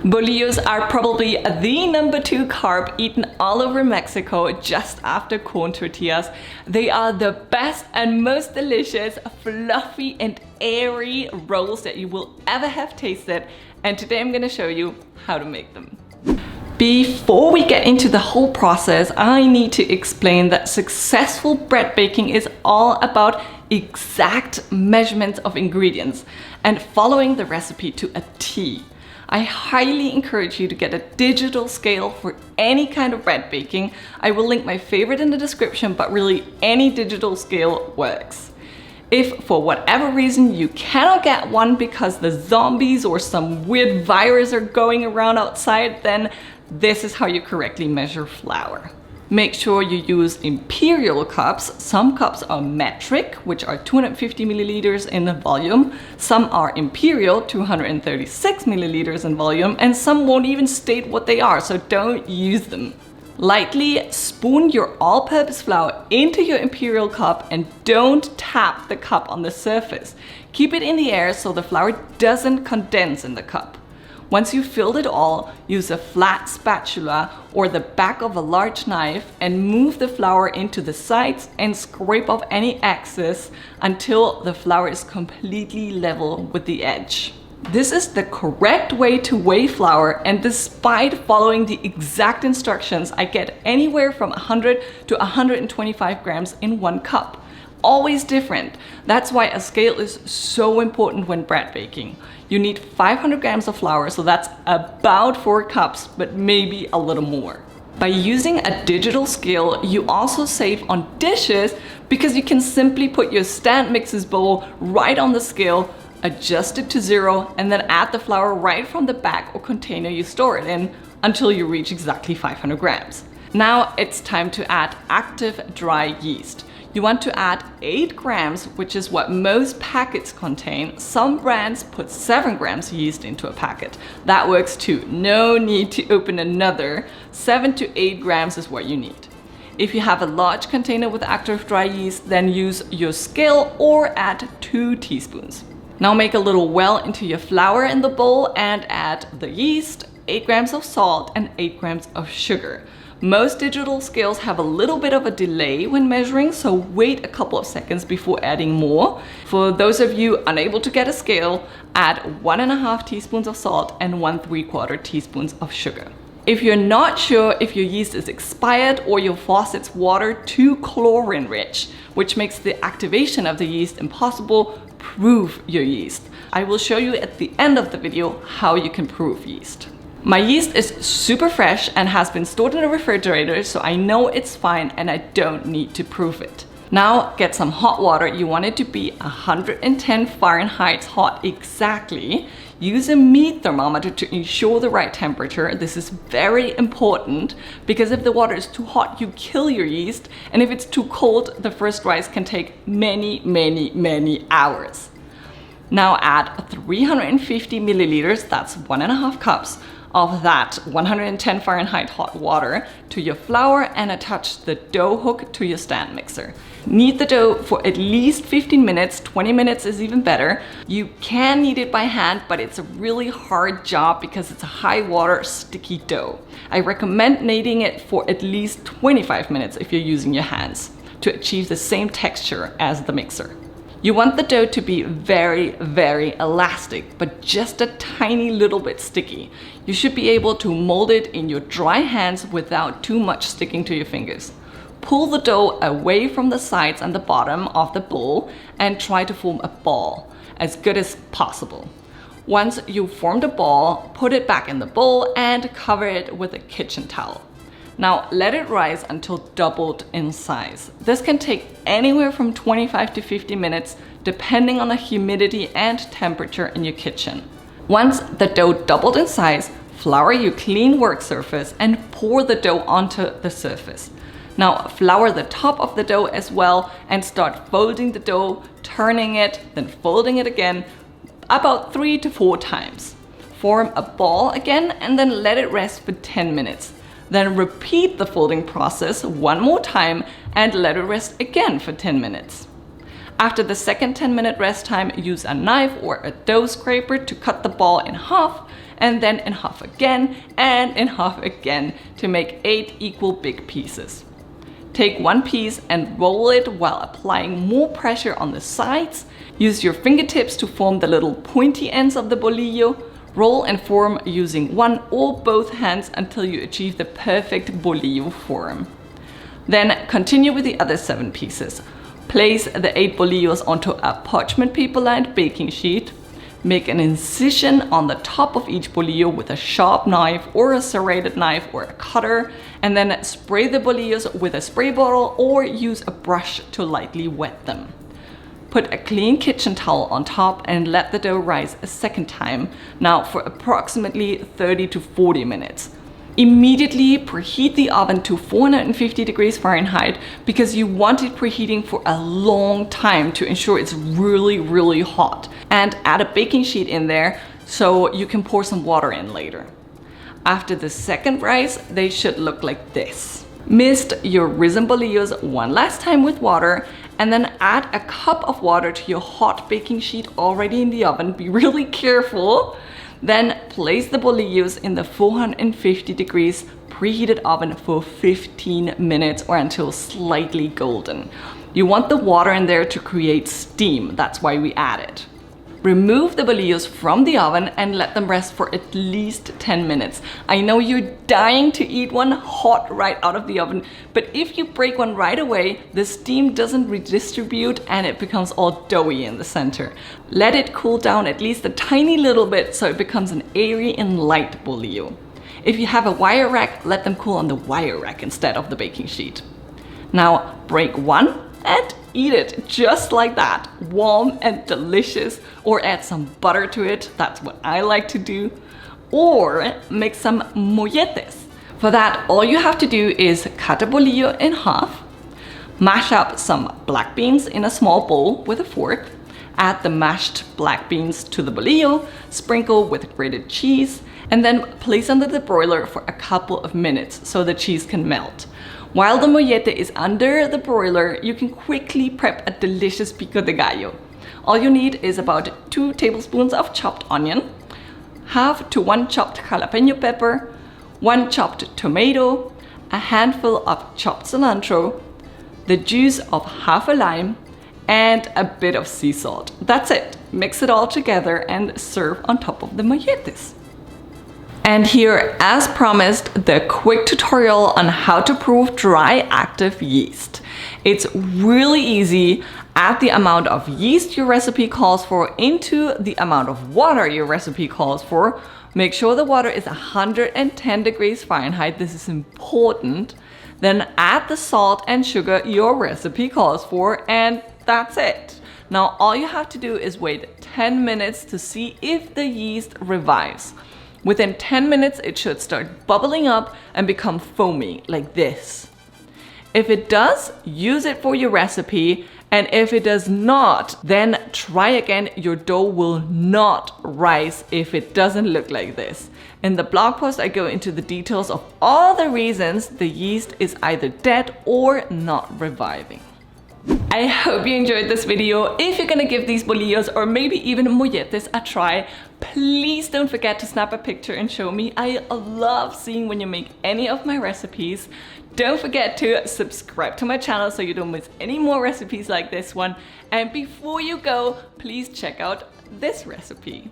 Bolillos are probably the number 2 carb eaten all over Mexico just after corn tortillas. They are the best and most delicious, fluffy and airy rolls that you will ever have tasted. And today I'm gonna show you how to make them. Before we get into the whole process, I need to explain that successful bread baking is all about exact measurements of ingredients and following the recipe to a T. I highly encourage you to get a digital scale for any kind of bread baking. I will link my favorite in the description, but really any digital scale works. If for whatever reason you cannot get one because the zombies or some weird virus are going around outside, then this is how you correctly measure flour. Make sure you use imperial cups. Some cups are metric, which are 250 milliliters in volume. Some are imperial, 236 milliliters in volume, and some won't even state what they are, so don't use them. Lightly spoon your all-purpose flour into your imperial cup and don't tap the cup on the surface. Keep it in the air so the flour doesn't condense in the cup. Once you've filled it all, use a flat spatula or the back of a large knife and move the flour into the sides and scrape off any excess until the flour is completely level with the edge. This is the correct way to weigh flour, and despite following the exact instructions, I get anywhere from 100 to 125 grams in 1 cup. Always different. That's why a scale is so important when bread baking. You need 500 grams of flour, so that's about 4 cups, but maybe a little more. By using a digital scale, you also save on dishes because you can simply put your stand mixes bowl right on the scale, adjust it to 0, and then add the flour right from the bag or container you store it in until you reach exactly 500 grams. Now it's time to add active dry yeast. You want to add 8 grams, which is what most packets contain. Some brands put 7 grams yeast into a packet. That works too. No need to open another. 7 to 8 grams is what you need. If you have a large container with active dry yeast, then use your scale or add 2 teaspoons. Now make a little well into your flour in the bowl and add the yeast, 8 grams of salt and 8 grams of sugar. Most digital scales have a little bit of a delay when measuring, so wait a couple of seconds before adding more. For those of you unable to get a scale, add 1.5 teaspoons of salt and 1¾ teaspoons of sugar. If you're not sure if your yeast is expired or your faucet's water too chlorine rich, which makes the activation of the yeast impossible, proof your yeast. I will show you at the end of the video how you can proof yeast. My yeast is super fresh and has been stored in the refrigerator, so I know it's fine and I don't need to proof it. Now get some hot water. You want it to be 110 Fahrenheit hot exactly. Use a meat thermometer to ensure the right temperature. This is very important because if the water is too hot, you kill your yeast, and if it's too cold, the first rise can take many hours. Now add 350 milliliters, that's 1.5 cups, of that 110 Fahrenheit hot water to your flour and attach the dough hook to your stand mixer. Knead the dough for at least 15 minutes, 20 minutes is even better. You can knead it by hand, but it's a really hard job because it's a high water, sticky dough. I recommend kneading it for at least 25 minutes if you're using your hands to achieve the same texture as the mixer. You want the dough to be very elastic, but just a tiny little bit sticky. You should be able to mold it in your dry hands without too much sticking to your fingers. Pull the dough away from the sides and the bottom of the bowl and try to form a ball as good as possible. Once you've formed a ball, put it back in the bowl and cover it with a kitchen towel. Now let it rise until doubled in size. This can take anywhere from 25 to 50 minutes depending on the humidity and temperature in your kitchen. Once the dough doubled in size, flour your clean work surface and pour the dough onto the surface. Now flour the top of the dough as well and start folding the dough, turning it, then folding it again about 3 to 4 times. Form a ball again and then let it rest for 10 minutes. Then repeat the folding process one more time and let it rest again for 10 minutes. After the second 10-minute rest time, use a knife or a dough scraper to cut the ball in half and then in half again and in half again to make 8 equal big pieces. Take one piece and roll it while applying more pressure on the sides. Use your fingertips to form the little pointy ends of the bolillo. Roll and form using one or both hands until you achieve the perfect bolillo form. Then continue with the other 7 pieces. Place the 8 bolillos onto a parchment paper lined baking sheet. Make an incision on the top of each bolillo with a sharp knife or a serrated knife or a cutter, and then spray the bolillos with a spray bottle or use a brush to lightly wet them. Put a clean kitchen towel on top and let the dough rise a second time, now for approximately 30 to 40 minutes. Immediately preheat the oven to 450 degrees Fahrenheit because you want it preheating for a long time to ensure it's really hot. And add a baking sheet in there so you can pour some water in later. After the second rise, they should look like this. Mist your risen bolillos one last time with water and then add a cup of water to your hot baking sheet already in the oven. Be really careful. Then place the bolillos in the 450 degrees preheated oven for 15 minutes or until slightly golden. You want the water in there to create steam, that's why we add it. Remove the bolillos from the oven and let them rest for at least 10 minutes. I know you're dying to eat one hot right out of the oven, but if you break one right away, the steam doesn't redistribute and it becomes all doughy in the center. Let it cool down at least a tiny little bit so it becomes an airy and light bolillo. If you have a wire rack, let them cool on the wire rack instead of the baking sheet. Now break one and eat it just like that, warm and delicious, or add some butter to it, that's what I like to do, or make some molletes. For that, all you have to do is cut a bolillo in half, mash up some black beans in a small bowl with a fork, add the mashed black beans to the bolillo, sprinkle with grated cheese, and then place under the broiler for a couple of minutes so the cheese can melt. While the mollete is under the broiler, you can quickly prep a delicious Pico de Gallo. All you need is about 2 tablespoons of chopped onion, half to 1 chopped jalapeno pepper, 1 chopped tomato, a handful of chopped cilantro, the juice of half a lime, and a bit of sea salt. That's it. Mix it all together and serve on top of the molletes. And here, as promised, the quick tutorial on how to proof dry active yeast. It's really easy. Add the amount of yeast your recipe calls for into the amount of water your recipe calls for. Make sure the water is 110 degrees Fahrenheit. This is important. Then add the salt and sugar your recipe calls for, and that's it. Now all you have to do is wait 10 minutes to see if the yeast revives. Within 10 minutes, it should start bubbling up and become foamy like this. If it does, use it for your recipe, and if it does not, then try again. Your dough will not rise if it doesn't look like this. In the blog post, I go into the details of all the reasons the yeast is either dead or not reviving. I hope you enjoyed this video. If you're gonna give these bolillos or maybe even molletes a try, please don't forget to snap a picture and show me. I love seeing when you make any of my recipes. Don't forget to subscribe to my channel so you don't miss any more recipes like this one. And before you go, please check out this recipe.